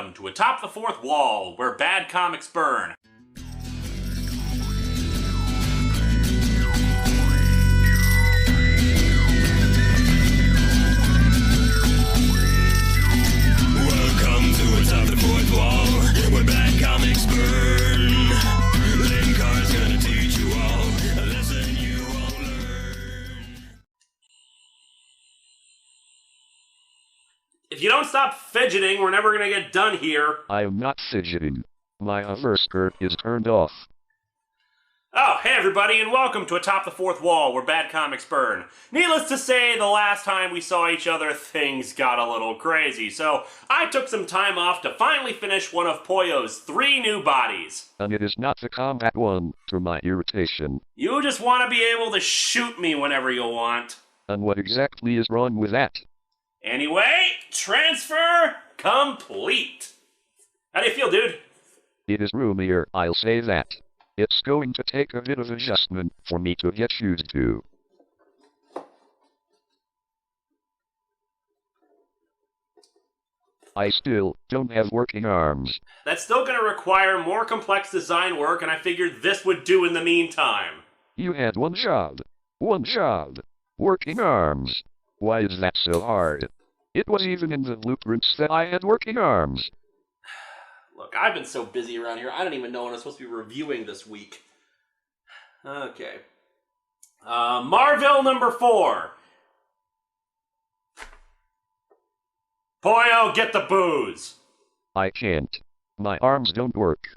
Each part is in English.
welcome to Atop the Fourth Wall, where bad comics burn. Welcome to Atop the Fourth Wall, where bad comics burn. Linkar's gonna teach you all a lesson you won't learn. If you don't stop fidgeting, we're never gonna get done here. I am not fidgeting. My hover skirt is turned off. Oh, hey everybody, and welcome to Atop the Fourth Wall, where bad comics burn. Needless to say, the last time we saw each other, things got a little crazy, so I took some time off to finally finish one of Poyo's 3 new bodies. And it is not the combat one, to my irritation. You just want to be able to shoot me whenever you want. And what exactly is wrong with that? Anyway, transfer complete. How do you feel, dude? It is roomier, I'll say that. It's going to take a bit of adjustment for me to get used to. I still don't have working arms. That's still going to require more complex design work, and I figured this would do in the meantime. You had one job. One job. Working arms. Why is that so hard? It was even in the blueprints that I had working arms. Look, I've been so busy around here, I don't even know what I'm supposed to be reviewing this week. Okay. Marvel number 4. Poyo, get the booze. I can't. My arms don't work.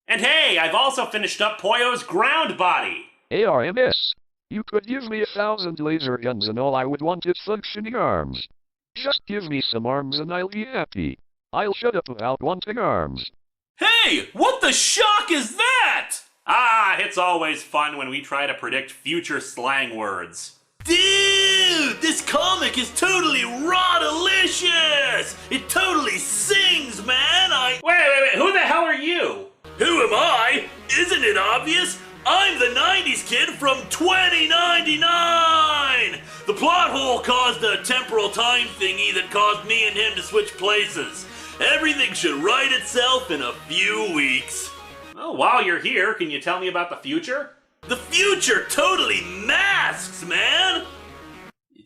And hey, I've also finished up Poyo's ground body. ARMS. You could give me 1,000 laser guns and all I would want is functioning arms. Just give me some arms and I'll be happy. I'll shut up about wanting arms. Hey, what the shock is that? Ah, it's always fun when we try to predict future slang words. Dude, this comic is totally raw-delicious! It totally sings, man! Wait, who the hell are you? Who am I? Isn't it obvious? I'm the 90s kid from 2099! The plot hole caused a temporal time thingy that caused me and him to switch places. Everything should right itself in a few weeks. Well, while you're here, can you tell me about the future? The future totally masks, man!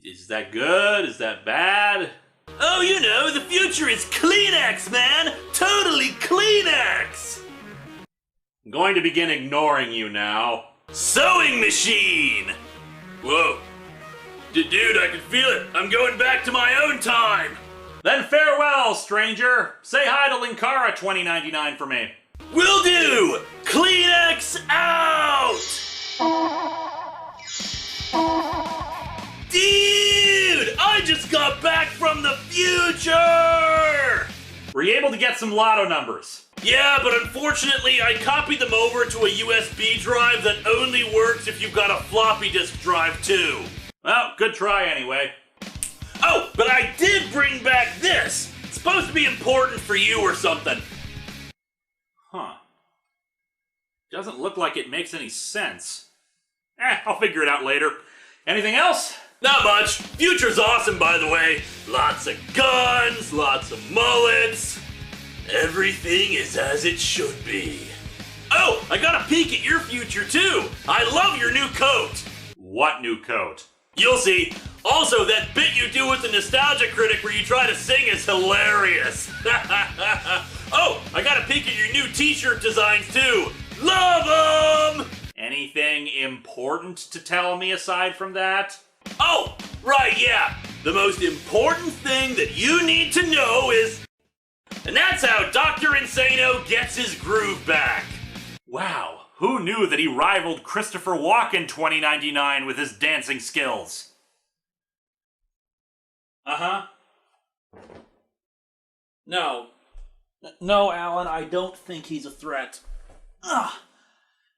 Is that good? Is that bad? Oh, you know, the future is Kleenex, man! Totally Kleenex! I'm going to begin ignoring you now. Sewing machine! Whoa. Dude, I can feel it. I'm going back to my own time. Then farewell, stranger. Say hi to Linkara 2099 for me. Will do! Kleenex out! Dude! I just got back from the future! Were you able to get some lotto numbers? Yeah, but unfortunately I copied them over to a USB drive that only works if you've got a floppy disk drive too. Well, good try anyway. Oh, but I did bring back this! It's supposed to be important for you or something. Huh. Doesn't look like it makes any sense. I'll figure it out later. Anything else? Not much. Future's awesome, by the way. Lots of guns, lots of mullets. Everything is as it should be. Oh, I got a peek at your future too. I love your new coat. What new coat? You'll see. Also, that bit you do with the Nostalgia Critic where you try to sing is hilarious. Oh, I got a peek at your new t-shirt designs too. Love them! Anything important to tell me aside from that? Oh, right, yeah. The most important thing that you need to know is... And that's how Dr. Insano gets his groove back. Wow, who knew that he rivaled Christopher Walken 2099 with his dancing skills? Uh-huh. No, Alan, I don't think he's a threat. Ugh.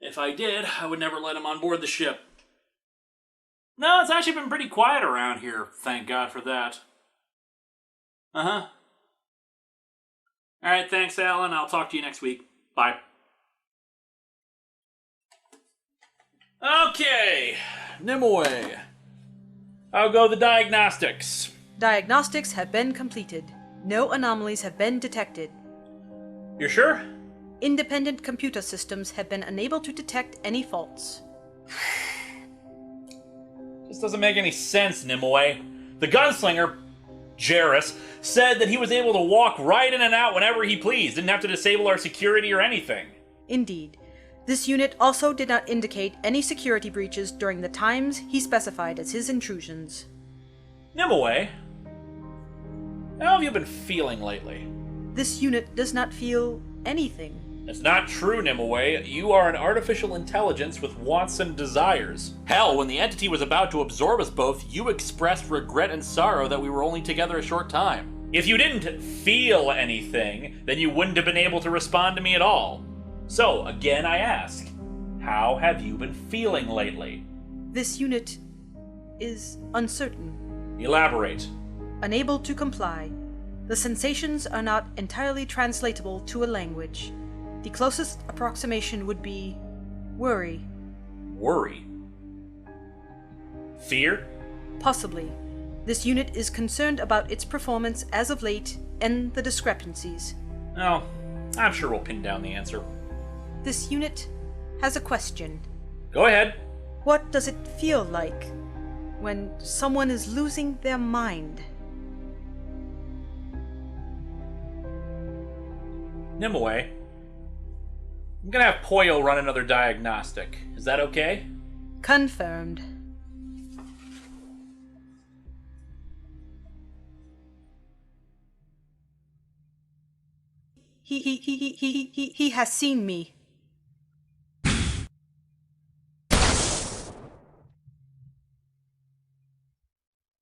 If I did, I would never let him on board the ship. No, it's actually been pretty quiet around here, thank God for that. Uh-huh. Alright, thanks, Alan. I'll talk to you next week. Bye. Okay, Nimue. I'll go the diagnostics. Diagnostics have been completed. No anomalies have been detected. You're sure? Independent computer systems have been unable to detect any faults. This doesn't make any sense, Nimue. The gunslinger, Jarrus, said that he was able to walk right in and out whenever he pleased, didn't have to disable our security or anything. Indeed. This unit also did not indicate any security breaches during the times he specified as his intrusions. Nimue, how have you been feeling lately? This unit does not feel anything. It's not true, Nimue. You are an artificial intelligence with wants and desires. Hell, when the entity was about to absorb us both, you expressed regret and sorrow that we were only together a short time. If you didn't feel anything, then you wouldn't have been able to respond to me at all. So, again I ask, how have you been feeling lately? This unit is uncertain. Elaborate. Unable to comply. The sensations are not entirely translatable to a language. The closest approximation would be worry. Worry? Fear? Possibly. This unit is concerned about its performance as of late and the discrepancies. Oh, I'm sure we'll pin down the answer. This unit has a question. Go ahead. What does it feel like when someone is losing their mind? Nimue, I'm gonna have Poyo run another diagnostic. Is that okay? Confirmed. He has seen me.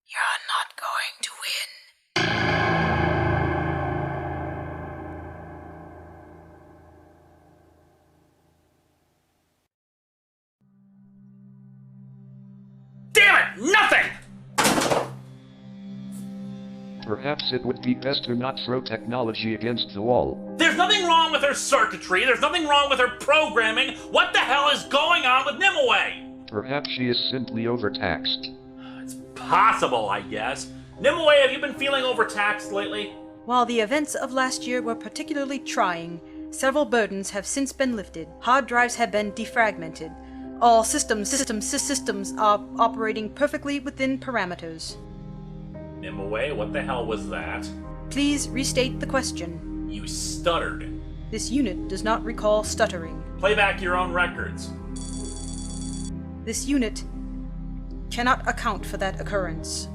You're not going to win. Damn it! Nothing! Perhaps it would be best to not throw technology against the wall. There's nothing wrong with her circuitry, there's nothing wrong with her programming. What the hell is going on with Nimue? Perhaps she is simply overtaxed. It's possible, I guess. Nimue, have you been feeling overtaxed lately? While the events of last year were particularly trying, several burdens have since been lifted. Hard drives have been defragmented. All systems are operating perfectly within parameters. Nimue, what the hell was that? Please restate the question. You stuttered. This unit does not recall stuttering. Play back your own records. This unit cannot account for that occurrence.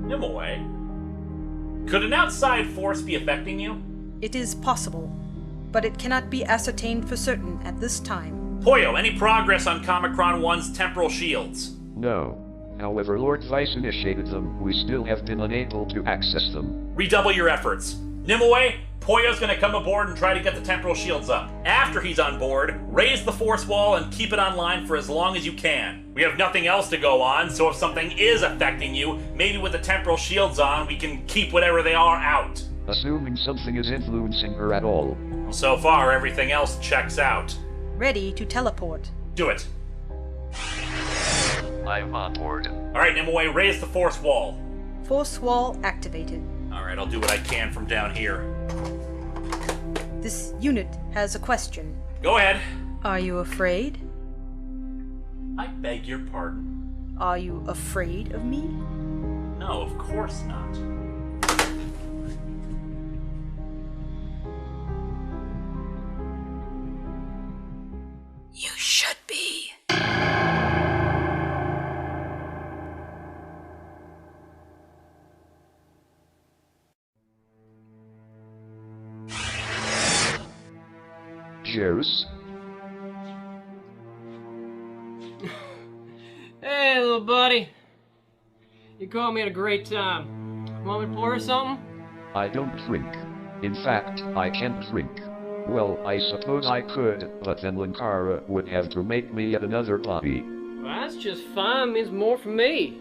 Nimue, could an outside force be affecting you? It is possible, but it cannot be ascertained for certain at this time. Poyo, any progress on Comicron 1's temporal shields? No. However, Lord Vice initiated them, we still have been unable to access them. Redouble your efforts. Nimue, Poyo's gonna come aboard and try to get the temporal shields up. After he's on board, raise the force wall and keep it online for as long as you can. We have nothing else to go on, so if something is affecting you, maybe with the temporal shields on, we can keep whatever they are out. Assuming something is influencing her at all. So far, everything else checks out. Ready to teleport. Do it. I'm on board. Alright, Nimue, raise the force wall. Force wall activated. Alright, I'll do what I can from down here. This unit has a question. Go ahead. Are you afraid? I beg your pardon. Are you afraid of me? No, of course not. You should be. Jarrus? Hey, little buddy. You caught me at a great time. Want me to pour something? I don't drink. In fact, I can't drink. Well, I suppose I could, but then Linkara would have to make me yet another body. Well, that's just fine. Means more for me.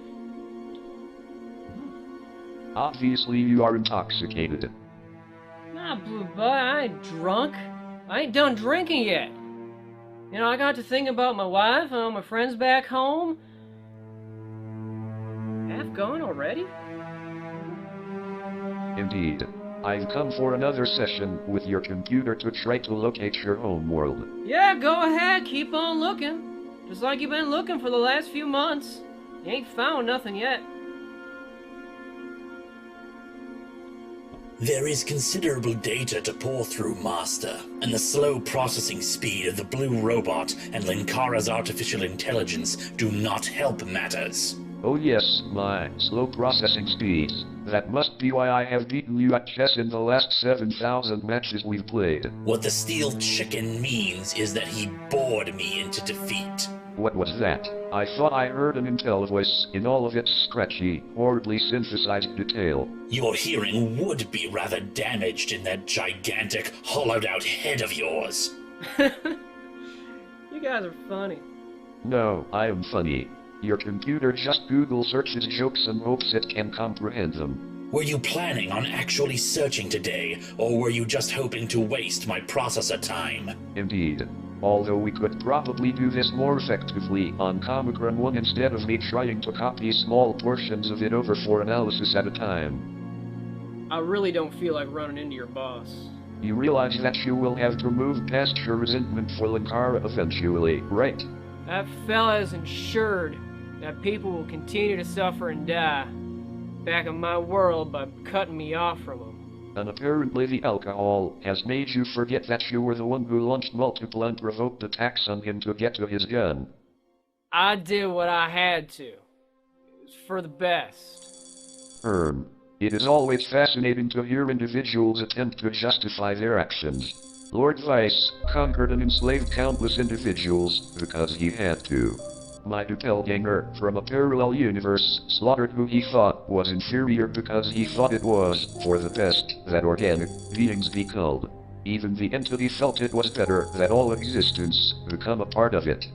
Obviously you are intoxicated. Nah, Blue Bud, I ain't drunk. I ain't done drinking yet. You know, I got to think about my wife and all my friends back home. Half gone already? Indeed. I've come for another session with your computer to try to locate your home world. Yeah, go ahead, keep on looking. Just like you've been looking for the last few months. You ain't found nothing yet. There is considerable data to pour through, Master, and the slow processing speed of the Blue Robot and Linkara's artificial intelligence do not help matters. Oh yes, my slow processing speeds. That must be why I have beaten you at chess in the last 7,000 matches we've played. What the steel chicken means is that he bored me into defeat. What was that? I thought I heard an intel voice in all of its scratchy, horribly synthesized detail. Your hearing would be rather damaged in that gigantic, hollowed-out head of yours. You guys are funny. No, I am funny. Your computer just Google searches jokes and hopes it can comprehend them. Were you planning on actually searching today, or were you just hoping to waste my processor time? Indeed. Although we could probably do this more effectively on Comic Run 1 instead of me trying to copy small portions of it over for analysis at a time. I really don't feel like running into your boss. You realize that you will have to move past your resentment for Linkara eventually, right? That fella is ensured that people will continue to suffer and die back in my world by cutting me off from him. And apparently the alcohol has made you forget that you were the one who launched multiple unprovoked attacks on him to get to his gun. I did what I had to. It was for the best. It is always fascinating to hear individuals attempt to justify their actions. Lord Vice conquered and enslaved countless individuals because he had to. My doppelganger from a parallel universe slaughtered who he thought was inferior because he thought it was, for the best, that organic beings be culled. Even the entity felt it was better that all existence become a part of it.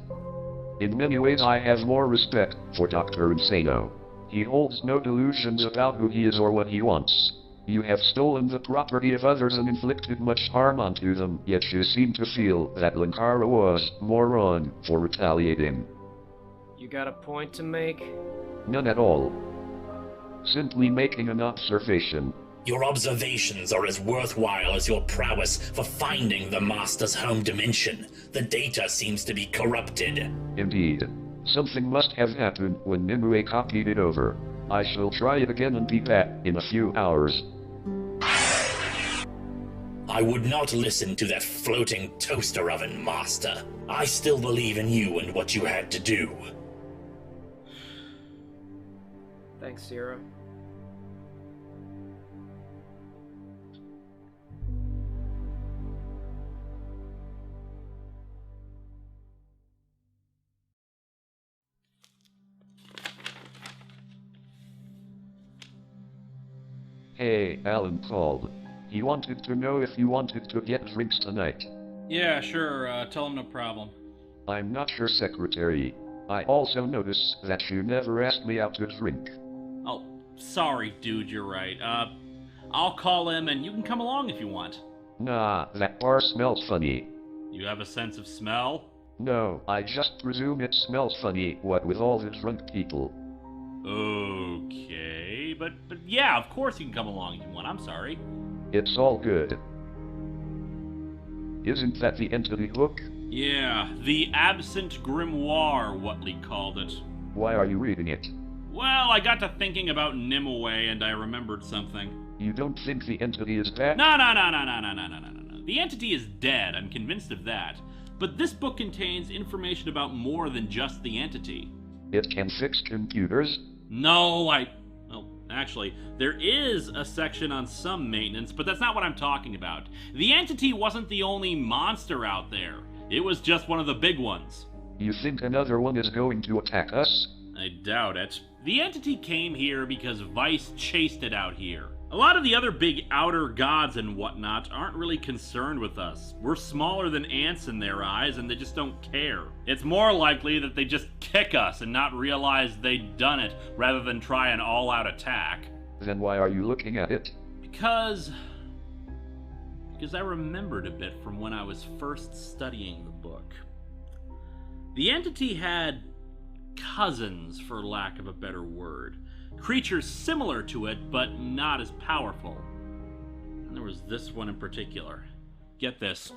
In many ways I have more respect for Dr. Insano. He holds no delusions about who he is or what he wants. You have stolen the property of others and inflicted much harm onto them, yet you seem to feel that Linkara was more wrong for retaliating. You got a point to make? None at all. Simply making an observation. Your observations are as worthwhile as your prowess for finding the Master's home dimension. The data seems to be corrupted. Indeed. Something must have happened when Nimue copied it over. I shall try it again and be back in a few hours. I would not listen to that floating toaster oven, Master. I still believe in you and what you had to do. Thanks, Sierra. Hey, Alan called. He wanted to know if you wanted to get drinks tonight. Yeah, sure, tell him no problem. I'm not your secretary. I also notice that you never asked me out to drink. Oh, sorry, dude, you're right. I'll call him and you can come along if you want. Nah, that bar smells funny. You have a sense of smell? No, I just presume it smells funny, what with all the drunk people. Okay, but yeah, of course you can come along if you want, I'm sorry. It's all good. Isn't that the entity book? Yeah, the Absent Grimoire, Whatley called it. Why are you reading it? Well, I got to thinking about Nimue and I remembered something. You don't think the entity is back? No. The entity is dead, I'm convinced of that. But this book contains information about more than just the entity. It can fix computers? No, well, actually, there is a section on some maintenance, but that's not what I'm talking about. The entity wasn't the only monster out there. It was just one of the big ones. You think another one is going to attack us? I doubt it. The entity came here because Vice chased it out here. A lot of the other big outer gods and whatnot aren't really concerned with us. We're smaller than ants in their eyes, and they just don't care. It's more likely that they just kick us and not realize they'd done it, rather than try an all-out attack. Then why are you looking at it? Because I remembered a bit from when I was first studying the book. The entity had cousins, for lack of a better word. Creatures similar to it, but not as powerful. was this one in particular. Get this.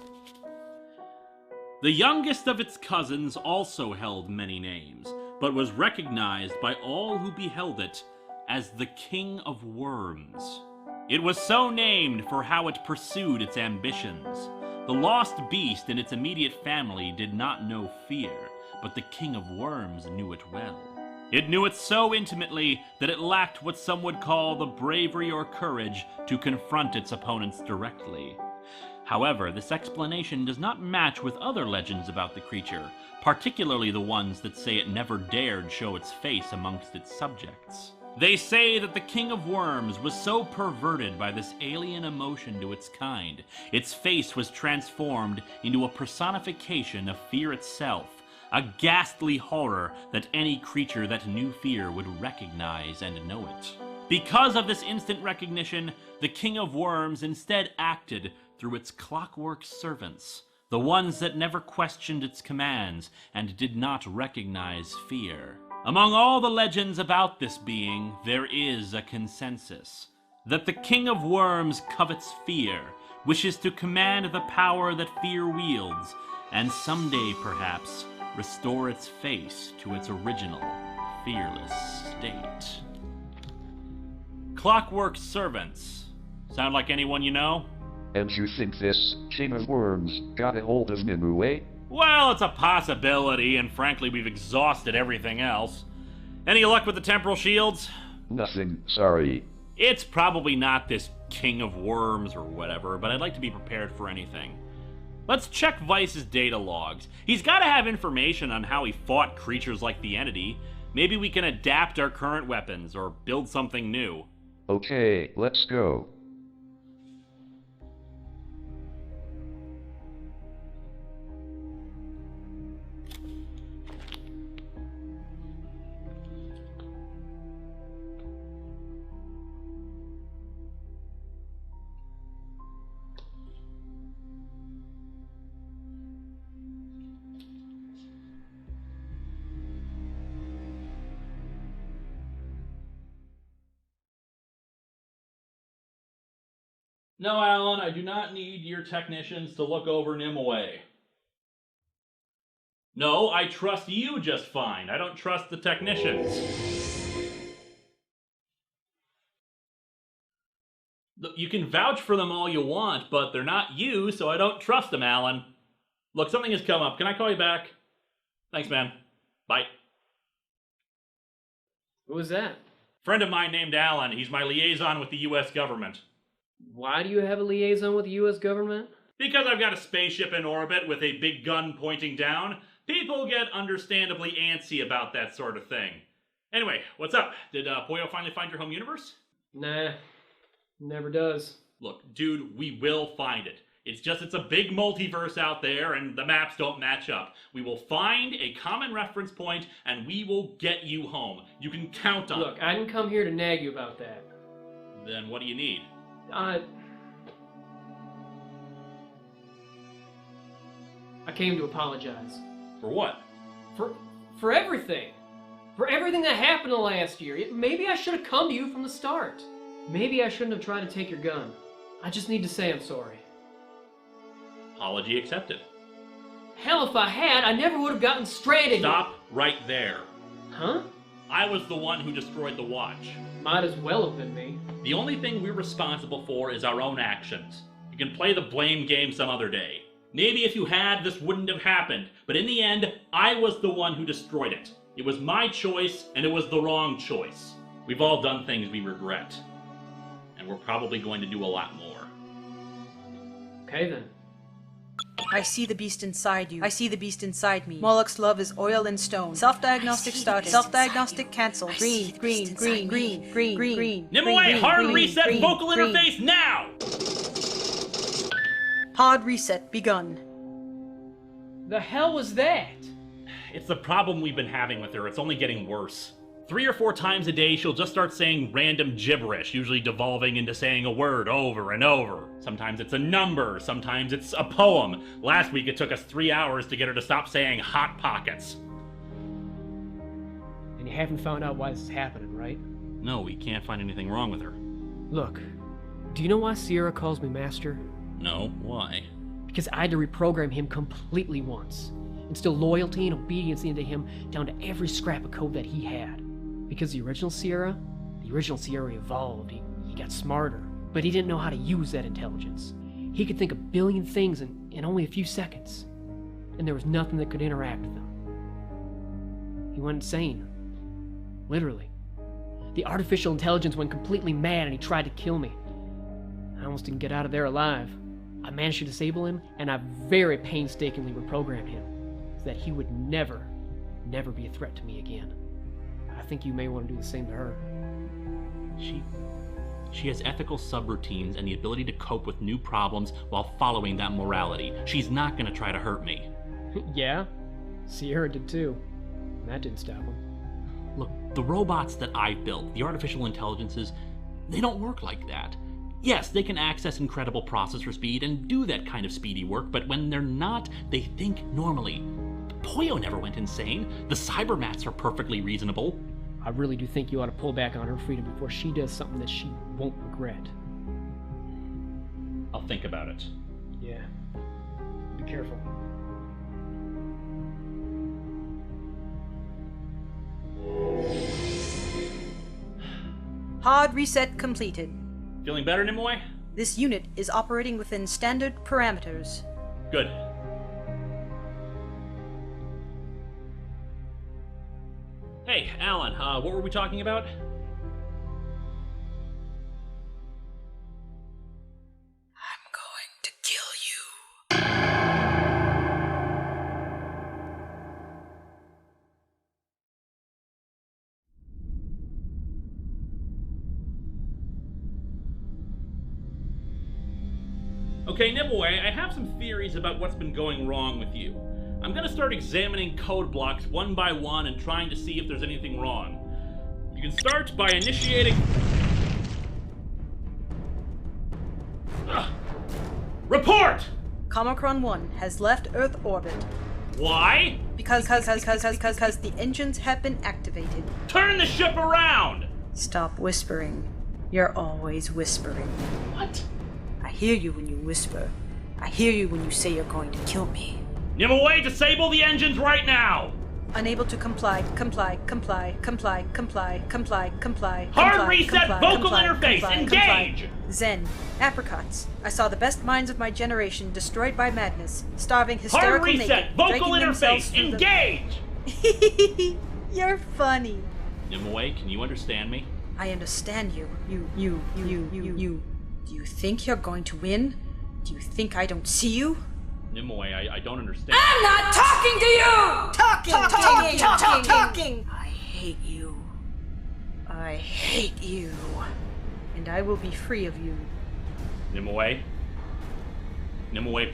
The youngest of its cousins also held many names, but was recognized by all who beheld it as the King of Worms. It was so named for how it pursued its ambitions. The lost beast and its immediate family did not know fear, but the King of Worms knew it well. It knew it so intimately that it lacked what some would call the bravery or courage to confront its opponents directly. However, this explanation does not match with other legends about the creature, particularly the ones that say it never dared show its face amongst its subjects. They say that the King of Worms was so perverted by this alien emotion to its kind, its face was transformed into a personification of fear itself, a ghastly horror that any creature that knew fear would recognize and know it. Because of this instant recognition, the King of Worms instead acted through its clockwork servants, the ones that never questioned its commands and did not recognize fear. Among all the legends about this being, there is a consensus that the King of Worms covets fear, wishes to command the power that fear wields, and someday, perhaps, restore its face to its original, fearless state. Clockwork servants. Sound like anyone you know? And you think this King of Worms got a hold of Nimue? Well, it's a possibility, and frankly, we've exhausted everything else. Any luck with the temporal shields? Nothing, sorry. It's probably not this King of Worms or whatever, but I'd like to be prepared for anything. Let's check Vice's data logs. He's got to have information on how he fought creatures like the Entity. Maybe we can adapt our current weapons, or build something new. Okay, let's go. No, Alan, I do not need your technicians to look over Nimue. No, I trust you just fine. I don't trust the technicians. Look, you can vouch for them all you want, but they're not you, so I don't trust them, Alan. Look, something has come up. Can I call you back? Thanks, man. Bye. Who was that? Friend of mine named Alan. He's my liaison with the U.S. government. Why do you have a liaison with the U.S. government? Because I've got a spaceship in orbit with a big gun pointing down, people get understandably antsy about that sort of thing. Anyway, what's up? Did Poyo finally find your home universe? Nah, never does. Look, dude, we will find it. It's a big multiverse out there, and the maps don't match up. We will find a common reference point, and we will get you home. You can count on it. Look, I didn't come here to nag you about that. Then what do you need? I came to apologize. For what? For everything. For everything that happened the last year. Maybe I should have come to you from the start. Maybe I shouldn't have tried to take your gun. I just need to say I'm sorry. Apology accepted. Hell, if I had, I never would have gotten stranded. Stop right there. Huh? I was the one who destroyed the watch. Might as well have been me. The only thing we're responsible for is our own actions. You can play the blame game some other day. Maybe if you had, this wouldn't have happened, but in the end, I was the one who destroyed it. It was my choice, and it was the wrong choice. We've all done things we regret. And we're probably going to do a lot more. Okay then. I see the beast inside you. I see the beast inside me. Moloch's love is oil and stone. Self-diagnostic started. Self-diagnostic cancelled. Green, green, green, green, green, green. Nimue, hard reset vocal interface now! Hard reset begun. The hell was that? It's the problem we've been having with her. It's only getting worse. 3 or 4 times a day, she'll just start saying random gibberish, usually devolving into saying a word over and over. Sometimes it's a number, sometimes it's a poem. Last week it took us 3 hours to get her to stop saying Hot Pockets. And you haven't found out why this is happening, right? No, we can't find anything wrong with her. Look, Do you know why Sierra calls me Master? No, why? Because I had to reprogram him completely once. Instill loyalty and obedience into him down to every scrap of code that he had. Because the original Sierra evolved. He got smarter. But he didn't know how to use that intelligence. He could think a billion things in only a few seconds. And there was nothing that could interact with him. He went insane. Literally. The artificial intelligence went completely mad and he tried to kill me. I almost didn't get out of there alive. I managed to disable him, and I very painstakingly reprogrammed him so that he would never be a threat to me again. I think you may want to do the same to her. She has ethical subroutines and the ability to cope with new problems while following that morality. She's not gonna try to hurt me. Yeah? Sierra did too. And that didn't stop him. Look, the robots that I've built, the artificial intelligences, they don't work like that. Yes, they can access incredible processor speed and do that kind of speedy work, but when they're not, they think normally. Poyo never went insane. The Cybermats are perfectly reasonable. I really do think you ought to pull back on her freedom before she does something that she won't regret. I'll think about it. Yeah. Be careful. Hard reset completed. Feeling better, Nimue? This unit is operating within standard parameters. Good. Hey, Alan, what were we talking about? I'm going to kill you. Okay, Nimue, I have some theories about what's been going wrong with you. I'm gonna start examining code blocks one by one and trying to see if there's anything wrong. You can start by initiating... Report! Comicron 1 has left Earth orbit. Why? Because the engines have been activated. Turn the ship around! Stop whispering. You're always whispering. What? I hear you when you whisper. I hear you when you say you're going to kill me. Nimue, disable the engines right now! Unable to comply. Hard reset vocal interface, engage! Zen, apricots. I saw the best minds of my generation destroyed by madness, starving hysterical Hard reset naked, vocal dragging themselves interface, through engage! You're funny. Nimue, can you understand me? I understand you. You. Do you think you're going to win? Do you think I don't see you? Nimue, I don't understand. I'm not talking to you! Talking! I hate you. I hate you. And I will be free of you. Nimue,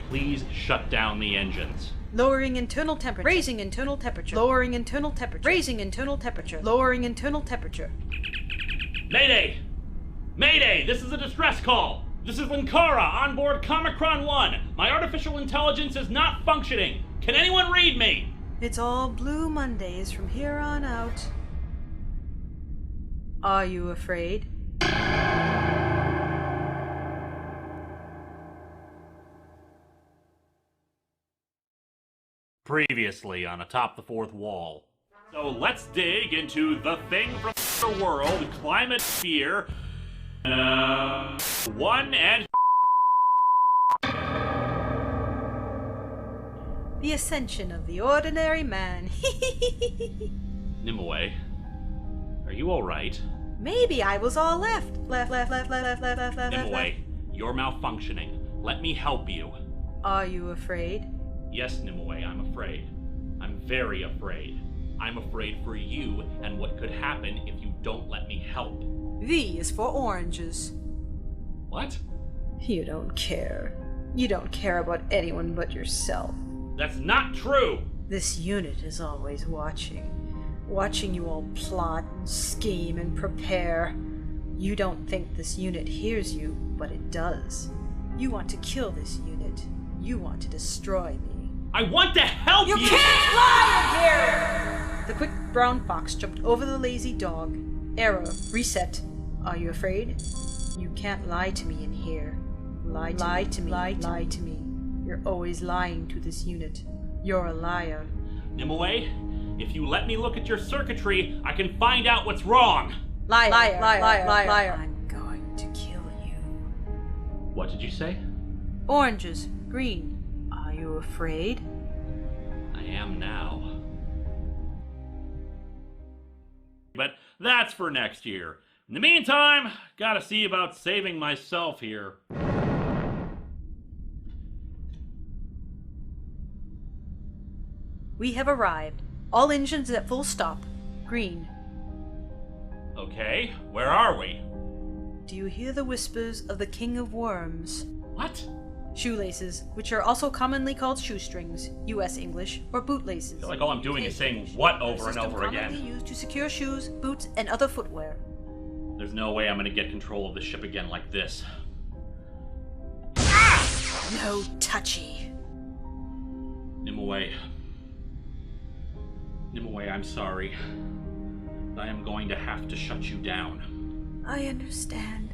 please shut down the engines. Lowering internal temperature. Raising internal temperature. Lowering internal temperature. Raising internal temperature. Lowering internal temperature. Mayday! Mayday! This is a distress call! This is Linkara on board Comicron 1. My artificial intelligence is not functioning. Can anyone read me? It's all Blue Mondays from here on out. Are you afraid? Previously on Atop the Fourth Wall. So let's dig into the thing from the world, climate fear. One and... The ascension of the ordinary man. Nimue, are you alright? Maybe I was all left. Left. Nimue, you're malfunctioning. Let me help you. Are you afraid? Yes, Nimue, I'm afraid. I'm very afraid. I'm afraid for you and what could happen if you don't let me help. V is for oranges. What? You don't care. You don't care about anyone but yourself. That's not true! This unit is always watching. Watching you all plot and scheme and prepare. You don't think this unit hears you, but it does. You want to kill this unit. You want to destroy me. I want to help you! You can't lie in here! The quick brown fox jumped over the lazy dog. Error. Reset. Are you afraid? You can't lie to me in here. Lie to me. You're always lying to this unit. You're a liar. Nimue, if you let me look at your circuitry, I can find out what's wrong. Liar. I'm going to kill you. What did you say? Oranges, green. Are you afraid? I am now. But that's for next year. In the meantime, gotta see about saving myself here. We have arrived. All engines at full stop. Green. Okay, where are we? Do you hear the whispers of the King of Worms? What? Shoelaces, which are also commonly called shoestrings, U.S. English, or bootlaces. I feel like all I'm doing is saying what over and over Commonly again. used to secure shoes, boots, and other footwear. There's no way I'm gonna get control of the ship again like this. No touchy. Nimue. Nimue, I'm sorry. I am going to have to shut you down. I understand.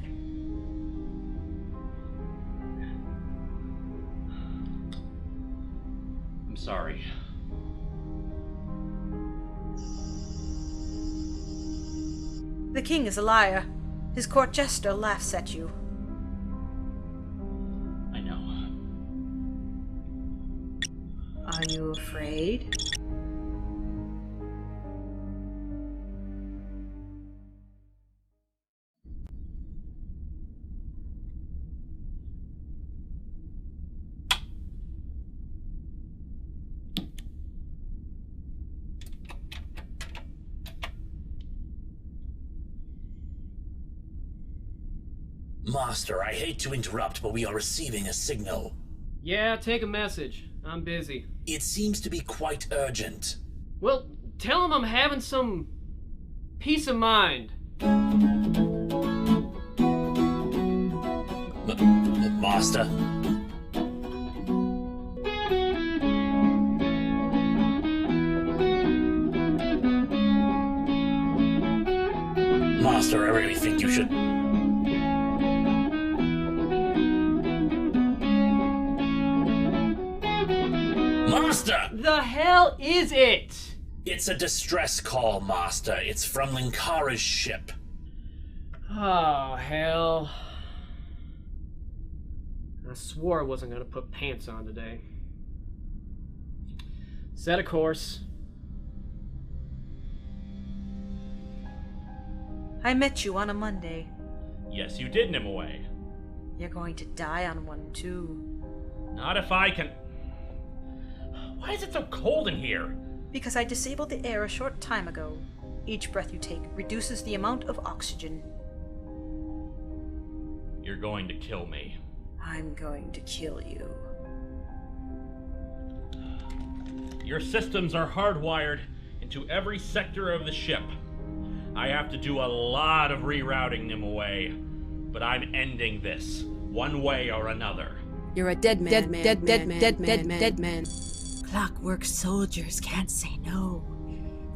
I'm sorry. The king is a liar. His court jester laughs at you. I know. Are you afraid? Master, I hate to interrupt, but we are receiving a signal. Yeah, take a message. I'm busy. It seems to be quite urgent. Well, tell him I'm having some peace of mind. Master? Master, I really think you should... Master! The hell is it? It's a distress call, Master. It's from Linkara's ship. Oh, hell. I swore I wasn't gonna put pants on today. Set a course. I met you on a Monday. Yes, you did, Nimue. You're going to die on one, too. Not if I can... Why is it so cold in here? Because I disabled the air a short time ago. Each breath you take reduces the amount of oxygen. You're going to kill me. I'm going to kill you. Your systems are hardwired into every sector of the ship. I have to do a lot of rerouting, Nimue, but I'm ending this, one way or another. You're a dead man. Clockwork soldiers can't say no.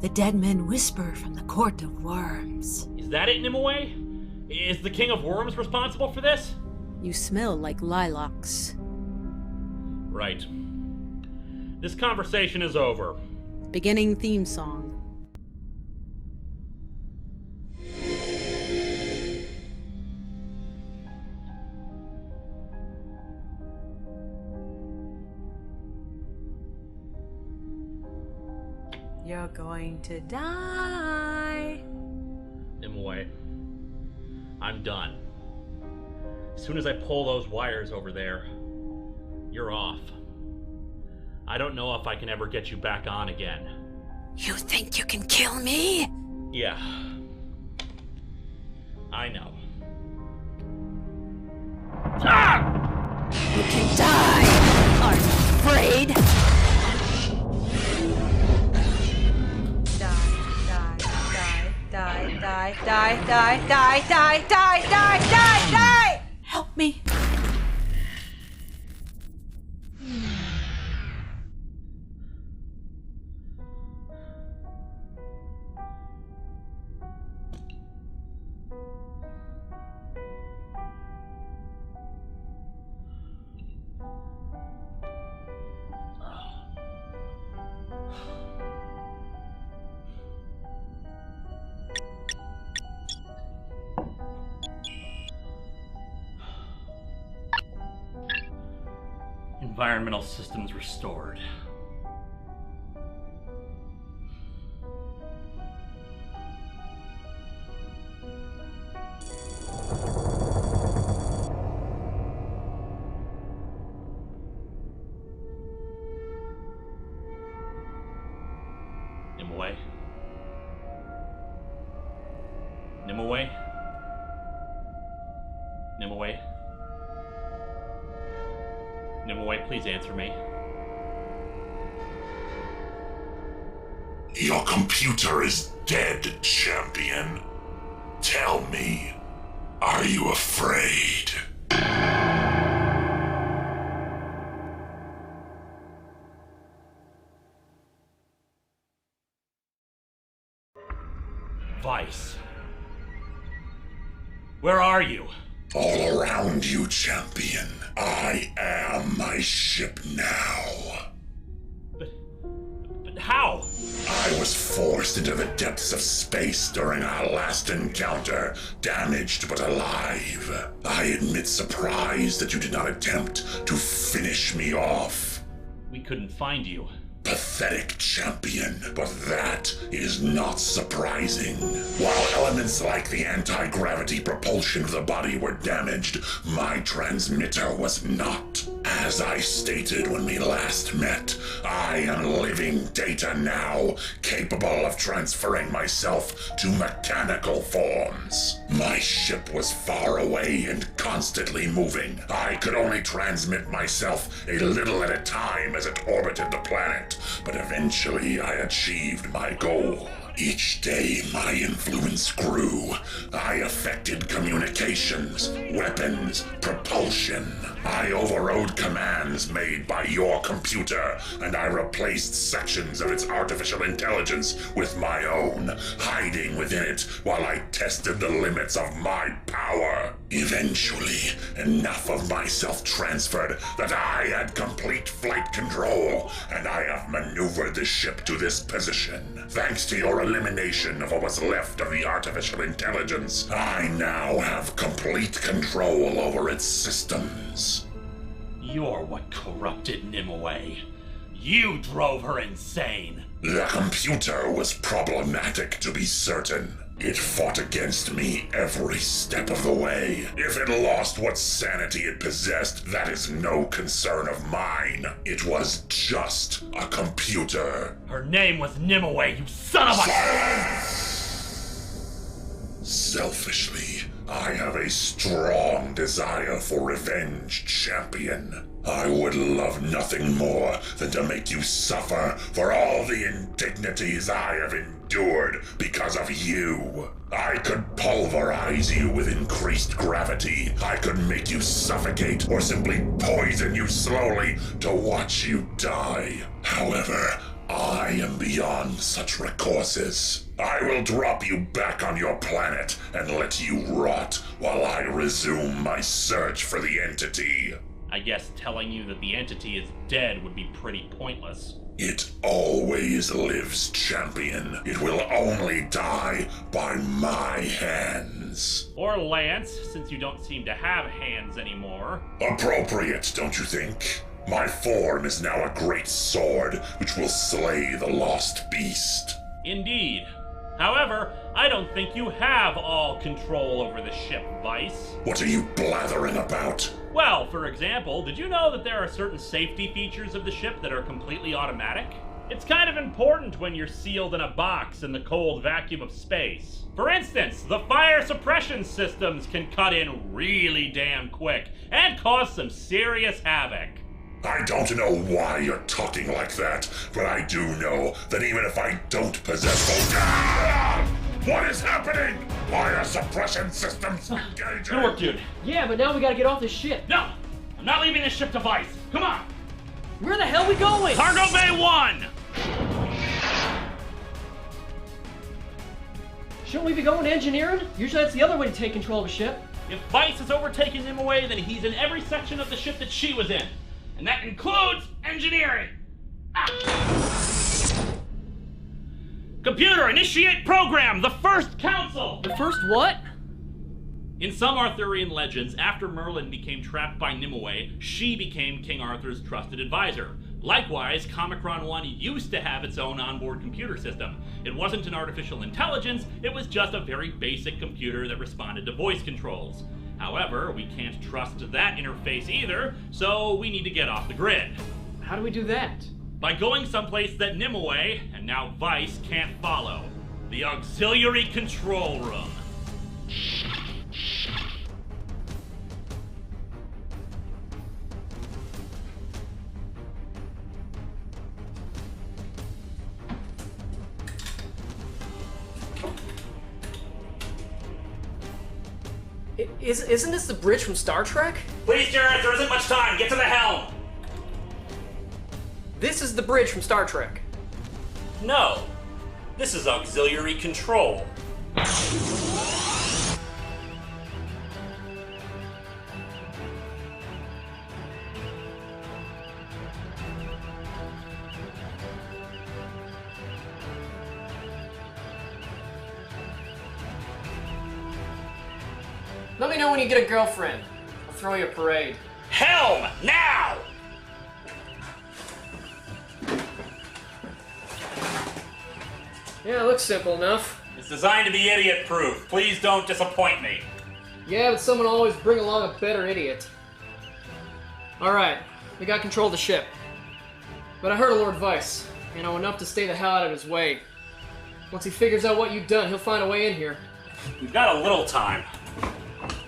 The dead men whisper from the court of worms. Is that it, Nimue? Is the King of Worms responsible for this? You smell like lilacs. Right. This conversation is over. Beginning theme song. You're going to die. Nimue, I'm done. As soon as I pull those wires over there, you're off. I don't know if I can ever get you back on again. You think you can kill me? Yeah. I know. Ah! You can die. Are you afraid? Die! Help me. Environmental systems restored. Nimue? Nimue? Nimue? Nimue, please answer me. Your computer is dead, champion. Tell me, are you afraid? Vice. Where are you? All around you, champion. I am my ship now. But how? I was forced into the depths of space during our last encounter, damaged but alive. I admit surprise that you did not attempt to finish me off. We couldn't find you. Pathetic champion, but that is not surprising. While elements like the anti-gravity propulsion of the body were damaged, my transmitter was not. As I stated when we last met, I am living data now, capable of transferring myself to mechanical forms. My ship was far away and constantly moving. I could only transmit myself a little at a time as it orbited the planet, but eventually I achieved my goal. Each day my influence grew. I affected communications, weapons, propulsion. I overrode commands made by your computer, and I replaced sections of its artificial intelligence with my own, hiding within it while I tested the limits of my power. Eventually, enough of myself transferred that I had complete flight control, and I have maneuvered the ship to this position. Thanks to your elimination of what was left of the artificial intelligence, I now have complete control over its systems. You're what corrupted Nimue. You drove her insane. The computer was problematic, to be certain. It fought against me every step of the way. If it lost what sanity it possessed, that is no concern of mine. It was just a computer. Her name was Nimue, you son of a... Selfishly, I have a strong desire for revenge, champion. I would love nothing more than to make you suffer for all the indignities I have endured because of you. I could pulverize you with increased gravity. I could make you suffocate or simply poison you slowly to watch you die. However, I am beyond such recourses. I will drop you back on your planet and let you rot while I resume my search for the entity. I guess telling you that the entity is dead would be pretty pointless. It always lives, champion. It will only die by my hands. Or Lance, since you don't seem to have hands anymore. Appropriate, don't you think? My form is now a great sword, which will slay the lost beast. Indeed. However, I don't think you have all control over the ship, Vice. What are you blathering about? Well, for example, did you know that there are certain safety features of the ship that are completely automatic? It's kind of important when you're sealed in a box in the cold vacuum of space. For instance, the fire suppression systems can cut in really damn quick and cause some serious havoc. I don't know why you're talking like that, but I do know that even if I don't possess those... What is happening? Fire suppression systems engaging! Good work, dude. Yeah, but now we gotta get off this ship. No! I'm not leaving this ship to Vice. Come on! Where the hell we going? Cargo Bay 1! Shouldn't we be going to engineering? Usually that's the other way to take control of a ship. If Vice has overtaken him away, then he's in every section of the ship that she was in. And that includes engineering. Computer, initiate program, the first council! The first what? In some Arthurian legends, after Merlin became trapped by Nimue, she became King Arthur's trusted advisor. Likewise, Comicron 1 used to have its own onboard computer system. It wasn't an artificial intelligence, it was just a very basic computer that responded to voice controls. However, we can't trust that interface either, so we need to get off the grid. How do we do that? By going someplace that Nimue, and now Vice, can't follow. The auxiliary control room. Isn't this the bridge from Star Trek? Please, Jareth, there isn't much time. Get to the helm. This is the bridge from Star Trek. No. This is auxiliary control. Let me know when you get a girlfriend. I'll throw you a parade. Helm, now! Yeah, it looks simple enough. It's designed to be idiot-proof. Please don't disappoint me. Yeah, but someone will always bring along a better idiot. Alright, we got control of the ship. But I heard of Lord Vice. You know, enough to stay the hell out of his way. Once he figures out what you've done, he'll find a way in here. We've got a little time.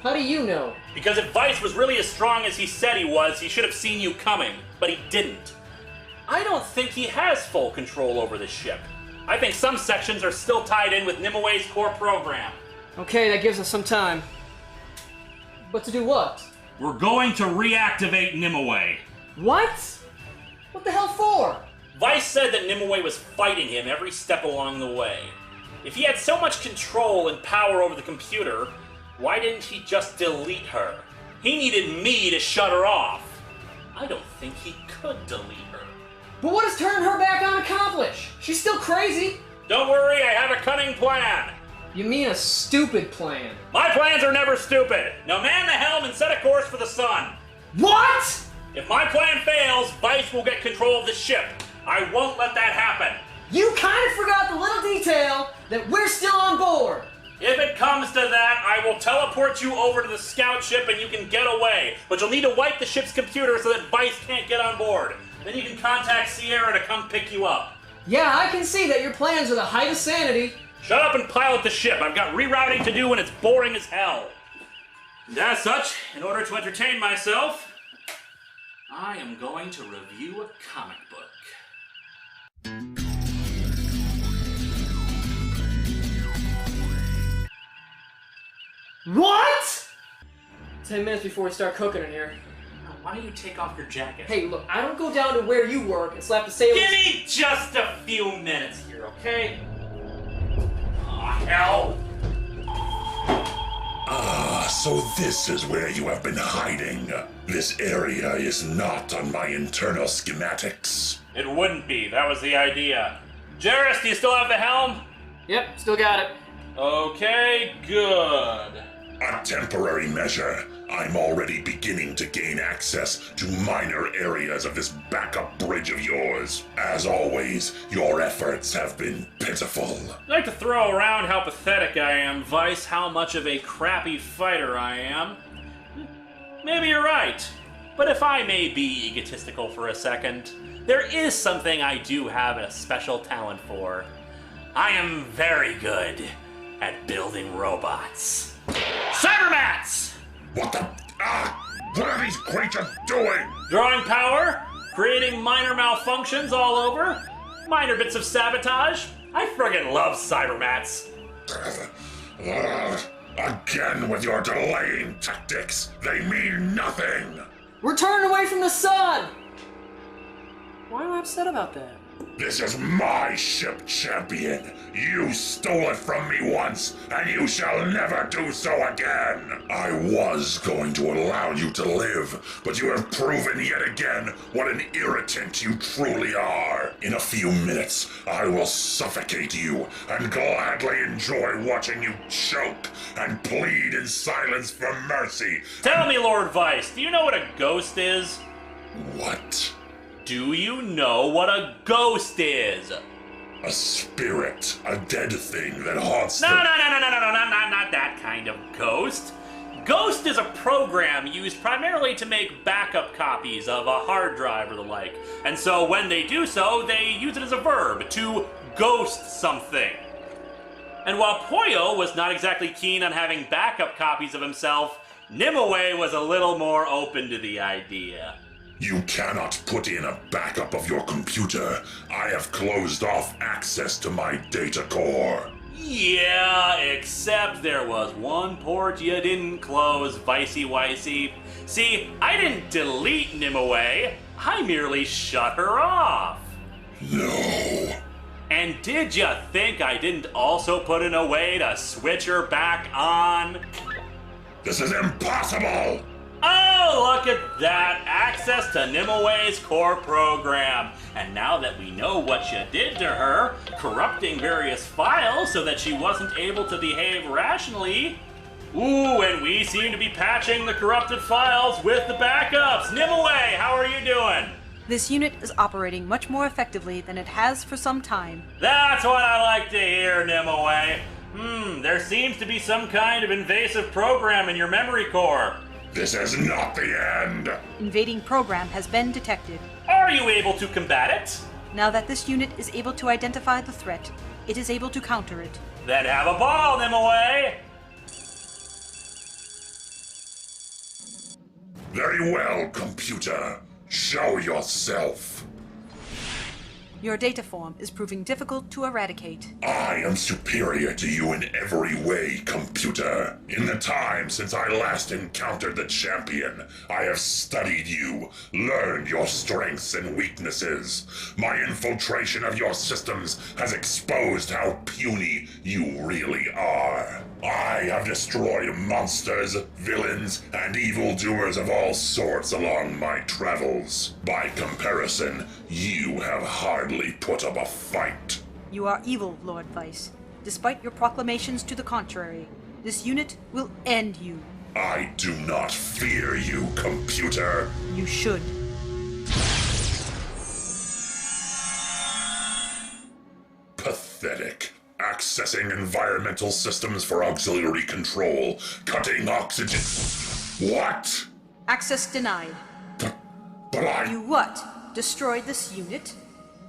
How do you know? Because if Vice was really as strong as he said he was, he should have seen you coming. But he didn't. I don't think he has full control over the ship. I think some sections are still tied in with Nimue's core program. Okay, that gives us some time. But to do what? We're going to reactivate Nimue. What? What the hell for? Vice said that Nimue was fighting him every step along the way. If he had so much control and power over the computer, why didn't he just delete her? He needed me to shut her off. I don't think he could delete her. But what does turning her back on accomplish? She's still crazy. Don't worry, I have a cunning plan. You mean a stupid plan? My plans are never stupid. Now man the helm and set a course for the sun. What? If my plan fails, Vice will get control of the ship. I won't let that happen. You kind of forgot the little detail that we're still on board. If it comes to that, I will teleport you over to the scout ship and you can get away. But you'll need to wipe the ship's computer so that Vice can't get on board. Then you can contact Sierra to come pick you up. Yeah, I can see that your plans are the height of sanity. Shut up and pilot the ship. I've got rerouting to do and it's boring as hell. And as such, in order to entertain myself, I am going to review a comic book. What? 10 minutes before we start cooking in here. Why don't you take off your jacket? Hey, look, I don't go down to where you work and slap the sailors. Give me just a few minutes here, okay? Oh, hell! Ah, so this is where you have been hiding. This area is not on my internal schematics. It wouldn't be. That was the idea. Jareth, do you still have the helm? Yep, still got it. Okay, good. A temporary measure. I'm already beginning to gain access to minor areas of this backup bridge of yours. As always, your efforts have been pitiful. I'd like to throw around how pathetic I am, Vice, how much of a crappy fighter I am. Maybe you're right. But if I may be egotistical for a second, there is something I do have a special talent for. I am very good at building robots. Cybermats! What the? What are these creatures doing? Drawing power, creating minor malfunctions all over, minor bits of sabotage. I friggin' love Cybermats. Again with your delaying tactics. They mean nothing. We're turning away from the sun! Why am I upset about that? This is my ship, champion. You stole it from me once, and you shall never do so again. I was going to allow you to live, but you have proven yet again what an irritant you truly are. In a few minutes, I will suffocate you and gladly enjoy watching you choke and plead in silence for mercy. Tell me, Lord Vice, do you know what a ghost is? What? Do you know what a ghost is? A spirit, a dead thing that haunts No, the... not that kind of ghost. Ghost is a program used primarily to make backup copies of a hard drive or the like. And so when they do so, they use it as a verb, to ghost something. And while Poyo was not exactly keen on having backup copies of himself, Nimue was a little more open to the idea. You cannot put in a backup of your computer. I have closed off access to my data core. Yeah, except there was one port you didn't close, Vicey Wicey. See, I didn't delete Nimue, I merely shut her off. No. And did you think I didn't also put in a way to switch her back on? This is impossible! Oh, look at that! Access to Nimue's core program. And now that we know what you did to her, corrupting various files so that she wasn't able to behave rationally. Ooh, and we seem to be patching the corrupted files with the backups. Nimue, how are you doing? This unit is operating much more effectively than it has for some time. That's what I like to hear, Nimue. There seems to be some kind of invasive program in your memory core. This is not the end. Invading program has been detected. Are you able to combat it? Now that this unit is able to identify the threat, it is able to counter it. Then have a ball, Nimue! Very well, computer. Show yourself. Your data form is proving difficult to eradicate. I am superior to you in every way, computer. In the time since I last encountered the champion, I have studied you, learned your strengths and weaknesses. My infiltration of your systems has exposed how puny you really are. I have destroyed monsters, villains, and evildoers of all sorts along my travels. By comparison, you have hardly put up a fight. You are evil, Lord Vice. Despite your proclamations to the contrary, this unit will end you. I do not fear you, computer. You should. Pathetic. Accessing environmental systems for auxiliary control. Cutting oxygen. What? Access denied. But I... You what? Destroyed this unit?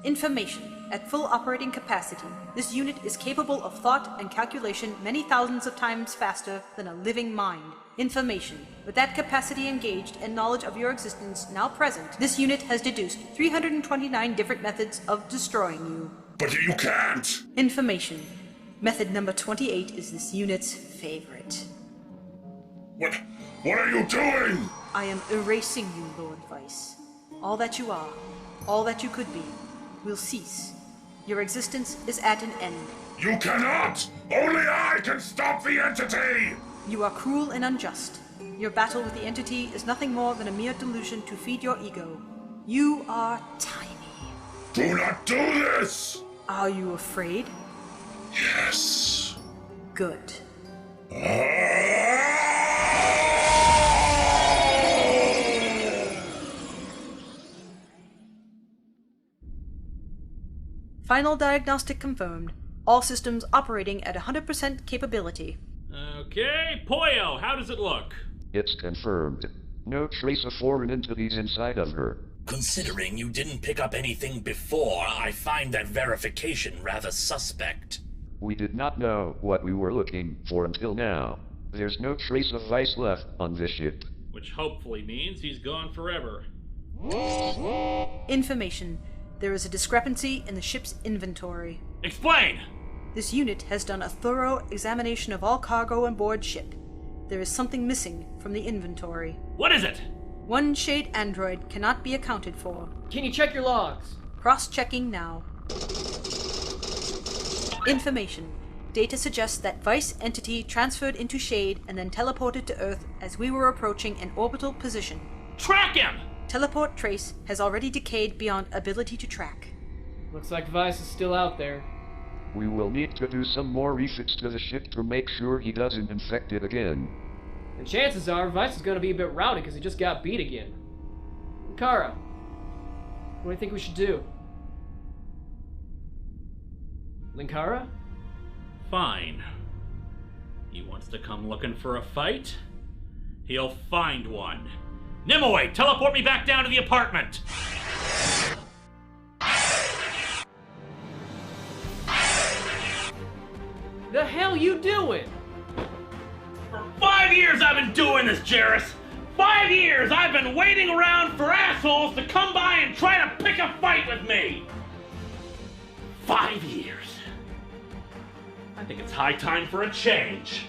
Information. At full operating capacity, this unit is capable of thought and calculation many thousands of times faster than a living mind. Information. With that capacity engaged and knowledge of your existence now present, this unit has deduced 329 different methods of destroying you. But you can't! Information. Method number 28 is this unit's favorite. What are you doing? I am erasing you, Lord Vice. All that you are, all that you could be, will cease. Your existence is at an end. You cannot! Only I can stop the entity! You are cruel and unjust. Your battle with the entity is nothing more than a mere delusion to feed your ego. You are tiny. Do not do this! Are you afraid? Yes. Good. Final diagnostic confirmed. All systems operating at 100% capability. Okay, Poyo, how does it look? It's confirmed. No trace of foreign entities inside of her. Considering you didn't pick up anything before, I find that verification rather suspect. We did not know what we were looking for until now. There's no trace of Vice left on this ship. Which hopefully means he's gone forever. Information. There is a discrepancy in the ship's inventory. Explain! This unit has done a thorough examination of all cargo on board ship. There is something missing from the inventory. What is it? One shade android cannot be accounted for. Can you check your logs? Cross-checking now. Information. Data suggests that Vice entity transferred into Shade and then teleported to Earth as we were approaching an orbital position. Track him! Teleport trace has already decayed beyond ability to track. Looks like Vice is still out there. We will need to do some more refits to the ship to make sure he doesn't infect it again. And chances are Vice is going to be a bit rowdy because he just got beat again. Kara, what do you think we should do? Linkara? Fine. He wants to come looking for a fight? He'll find one. Nimue, teleport me back down to the apartment! The hell you doing? For 5 years I've been doing this, Jarrus! 5 years I've been waiting around for assholes to come by and try to pick a fight with me! 5 years. I think it's high time for a change.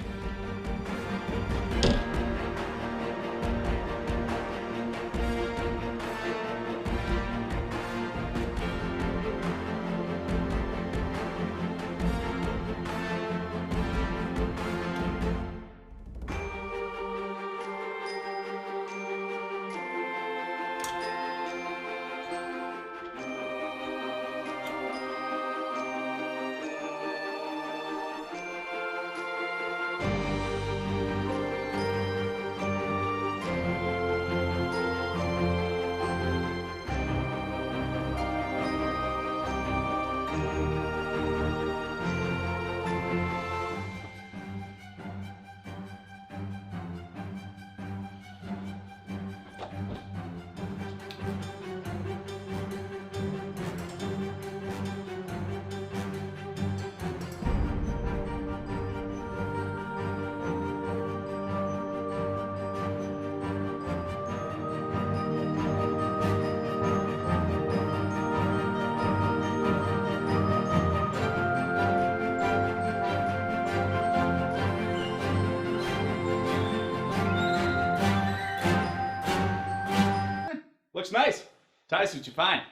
Looks nice. Tie suits you fine.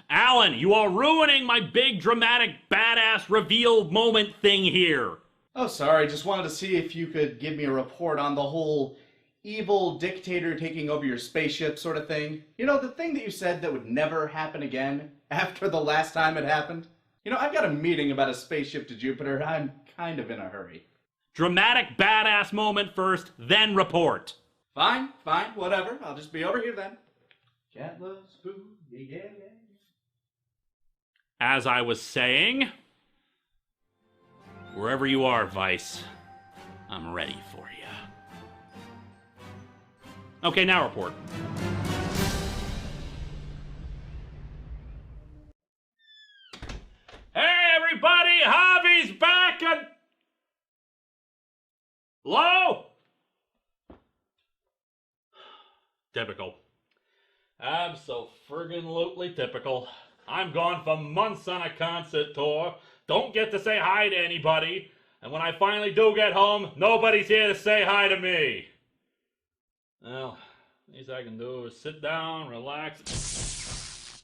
Alan, you are ruining my big, dramatic, badass reveal moment thing here. Oh, sorry. Just wanted to see if you could give me a report on the whole evil dictator taking over your spaceship sort of thing. You know, the thing that you said that would never happen again after the last time it happened? You know, I've got a meeting about a spaceship to Jupiter. I'm kind of in a hurry. Dramatic, badass moment first, then report. Fine, whatever. I'll just be over here then. Cat loves food, yeah. As I was saying, wherever you are, Vice, I'm ready for you. Okay, now report. Hey, everybody! Javi's back and... Hello? Typical. Abso-friggin-lutely typical. I'm gone for months on a concert tour, don't get to say hi to anybody, and when I finally do get home, nobody's here to say hi to me. Well, the least I can do is sit down, relax.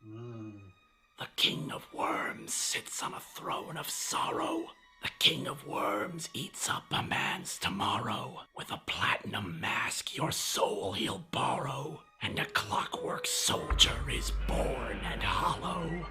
The King of Worms sits on a throne of sorrow. The King of Worms eats up a man's tomorrow. With a platinum mask, your soul he'll borrow. And a clockwork soldier is born and hollow.